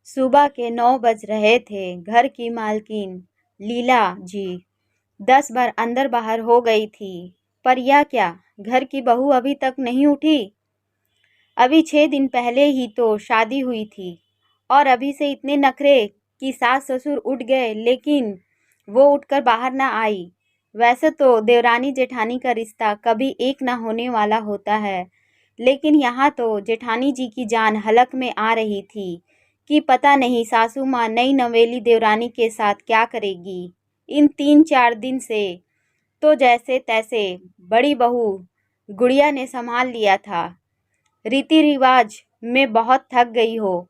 सुबह के 9 बज रहे थे। घर की मालकिन लीला जी 10 बार अंदर बाहर हो गई थी, पर यह क्या, घर की बहू अभी तक नहीं उठी। अभी 6 दिन पहले ही तो शादी हुई थी और अभी से इतने नखरे कि सास ससुर उठ गए लेकिन वो उठकर बाहर ना आई। वैसे तो देवरानी जेठानी का रिश्ता कभी एक ना होने वाला होता है, लेकिन यहाँ तो जेठानी जी की जान हलक में आ रही थी कि पता नहीं सासू माँ नई नवेली देवरानी के साथ क्या करेगी। इन 3-4 दिन से तो जैसे तैसे बड़ी बहू गुड़िया ने संभाल लिया था। रीति रिवाज में बहुत थक गई हो,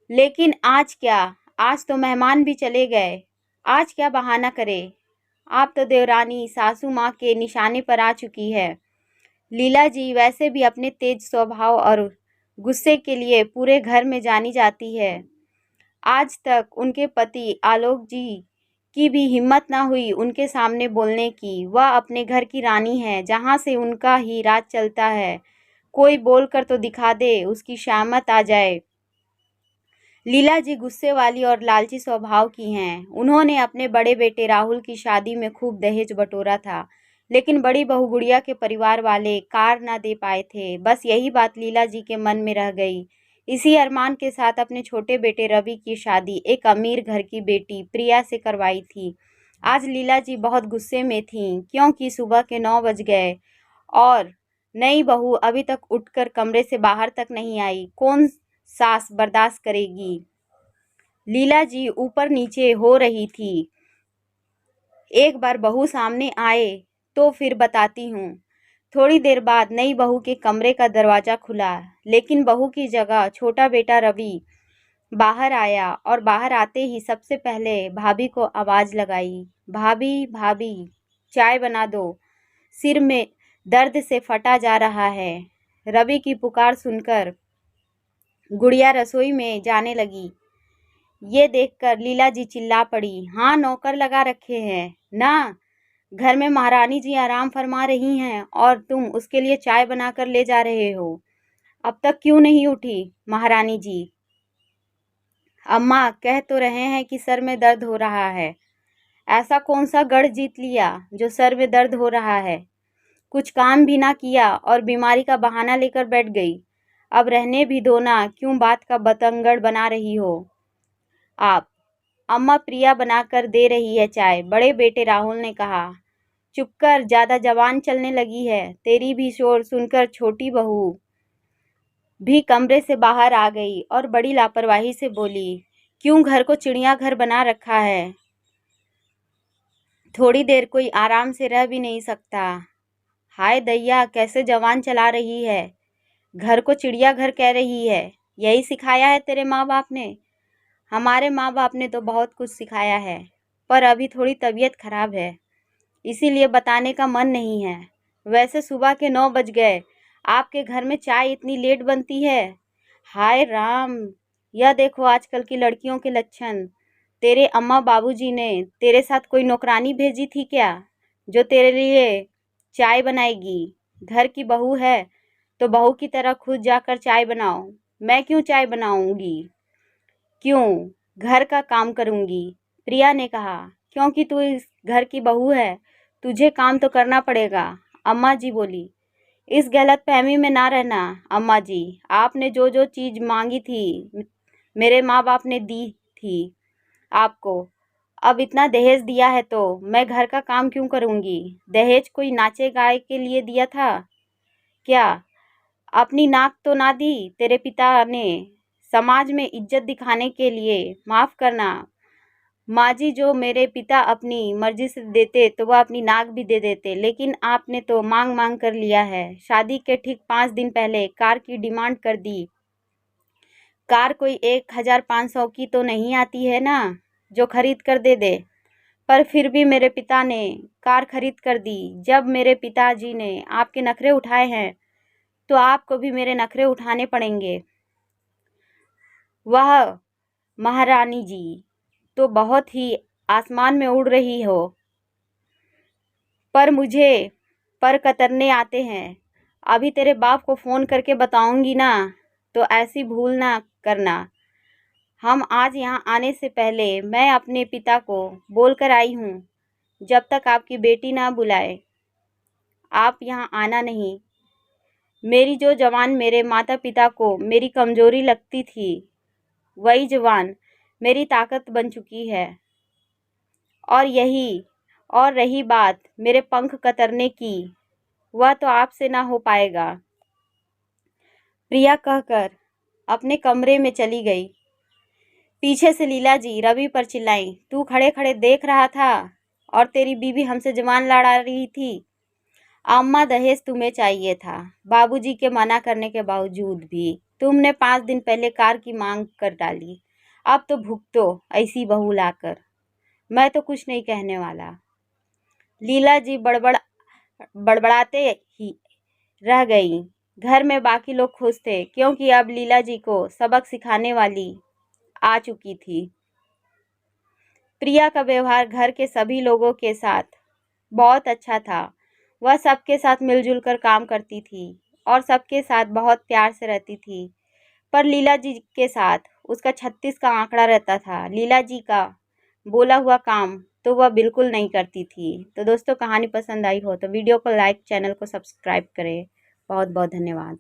लेकिन आज क्या, आज तो मेहमान भी चले गए। आज क्या बहाना करे। आप तो देवरानी सासू माँ के निशाने पर आ चुकी है। लीला जी वैसे भी अपने तेज स्वभाव और गुस्से के लिए पूरे घर में जानी जाती है। आज तक उनके पति आलोक जी की भी हिम्मत ना हुई उनके सामने बोलने की। वह अपने घर की रानी है, जहाँ से उनका ही राज चलता है। कोई बोलकर तो दिखा दे, उसकी शामत आ जाए। लीला जी गुस्से वाली और लालची स्वभाव की हैं। उन्होंने अपने बड़े बेटे राहुल की शादी में खूब दहेज बटोरा था, लेकिन बड़ी बहू गुड़िया के परिवार वाले कार ना दे पाए थे। बस यही बात लीला जी के मन में रह गई। इसी अरमान के साथ अपने छोटे बेटे रवि की शादी एक अमीर घर की बेटी प्रिया से करवाई थी। आज लीला जी बहुत गुस्से में थीं, क्योंकि सुबह के 9 बज गए और नई बहू अभी तक उठकर कमरे से बाहर तक नहीं आई। कौन सास बर्दाश्त करेगी। लीला जी ऊपर नीचे हो रही थी। एक बार बहू सामने आए तो फिर बताती हूँ। थोड़ी देर बाद नई बहू के कमरे का दरवाज़ा खुला, लेकिन बहू की जगह छोटा बेटा रवि बाहर आया और बाहर आते ही सबसे पहले भाभी को आवाज़ लगाई, भाभी भाभी चाय बना दो, सिर में दर्द से फटा जा रहा है। रवि की पुकार सुनकर गुड़िया रसोई में जाने लगी। ये देखकर लीला जी चिल्ला पड़ी, हाँ नौकर लगा रखे हैं ना, घर में महारानी जी आराम फरमा रही हैं और तुम उसके लिए चाय बनाकर ले जा रहे हो। अब तक क्यों नहीं उठी महारानी जी। अम्मा कह तो रहे हैं कि सर में दर्द हो रहा है। ऐसा कौन सा गढ़ जीत लिया जो सर में दर्द हो रहा है। कुछ काम भी ना किया और बीमारी का बहाना लेकर बैठ गई। अब रहने भी दो ना, क्यों बात का बतंगड़ बना रही हो आप। अम्मा प्रिया बनाकर दे रही है चाय, बड़े बेटे राहुल ने कहा। चुप कर, ज्यादा जबान चलने लगी है। तेरी भी शोर सुनकर छोटी बहू भी कमरे से बाहर आ गई और बड़ी लापरवाही से बोली, क्यों घर को चिड़ियाघर बना रखा है। थोड़ी देर कोई आराम से रह भी नहीं सकता। हाय दैया, कैसे जवान चला रही है। घर को चिड़ियाघर कह रही है। यही सिखाया है तेरे माँ बाप ने। हमारे माँ बाप ने तो बहुत कुछ सिखाया है, पर अभी थोड़ी तबीयत खराब है, इसीलिए बताने का मन नहीं है। वैसे सुबह के 9 बज गए, आपके घर में चाय इतनी लेट बनती है। हाय राम, यह देखो आजकल की लड़कियों के लक्षण। तेरे अम्मा बाबूजी ने तेरे साथ कोई नौकरानी भेजी थी क्या, जो तेरे लिए चाय बनाएगी। घर की बहू है तो बहू की तरह खुद जाकर चाय बनाओ। मैं क्यों चाय बनाऊंगी, क्यों घर का काम करूंगी। प्रिया ने कहा, क्योंकि तू इस घर की बहू है, तुझे काम तो करना पड़ेगा। अम्मा जी बोली, इस गलतफहमी में ना रहना अम्मा जी। आपने जो जो चीज़ मांगी थी मेरे माँ बाप ने दी थी आपको। अब इतना दहेज दिया है तो मैं घर का काम क्यों करूंगी। दहेज कोई नाचे गाए के लिए दिया था क्या। अपनी नाक तो ना दी तेरे पिता ने, समाज में इज्जत दिखाने के लिए। माफ़ करना माँ जी, जो मेरे पिता अपनी मर्जी से देते तो वह अपनी नाक भी दे देते, लेकिन आपने तो मांग मांग कर लिया है। शादी के ठीक 5 दिन पहले कार की डिमांड कर दी। कार कोई 1500 की तो नहीं आती है ना, जो खरीद कर दे दे। पर फिर भी मेरे पिता ने कार खरीद कर दी। जब मेरे पिताजी ने आपके नखरे उठाए हैं तो आपको भी मेरे नखरे उठाने पड़ेंगे। वह महारानी जी तो बहुत ही आसमान में उड़ रही हो, पर मुझे पर कतरने आते हैं। अभी तेरे बाप को फ़ोन करके बताऊंगी ना, तो ऐसी भूल ना करना। हम आज यहाँ आने से पहले मैं अपने पिता को बोल कर आई हूँ, जब तक आपकी बेटी ना बुलाए आप यहाँ आना नहीं। मेरी जो जवान मेरे माता पिता को मेरी कमज़ोरी लगती थी, वही जवान मेरी ताकत बन चुकी है। और रही बात मेरे पंख कतरने की, वह तो आपसे ना हो पाएगा। प्रिया कहकर अपने कमरे में चली गई। पीछे से लीला जी रवि पर चिल्लाई, तू खड़े खड़े देख रहा था और तेरी बीवी हमसे जबान लड़ा रही थी। अम्मा दहेज तुम्हें चाहिए था, बाबूजी के मना करने के बावजूद भी तुमने 5 दिन पहले कार की मांग कर डाली। अब तो भुगतो ऐसी बहू लाकर। मैं तो कुछ नहीं कहने वाला। लीला जी बड़बड़ाते ही रह गई। घर में बाकी लोग खुश थे, क्योंकि अब लीला जी को सबक सिखाने वाली आ चुकी थी। प्रिया का व्यवहार घर के सभी लोगों के साथ बहुत अच्छा था। वह सबके साथ मिलजुल कर काम करती थी और सबके साथ बहुत प्यार से रहती थी। पर लीला जी के साथ उसका 36 का आंकड़ा रहता था। लीला जी का बोला हुआ काम तो वह बिल्कुल नहीं करती थी। तो दोस्तों, कहानी पसंद आई हो तो वीडियो को लाइक, चैनल को सब्सक्राइब करें। बहुत बहुत धन्यवाद।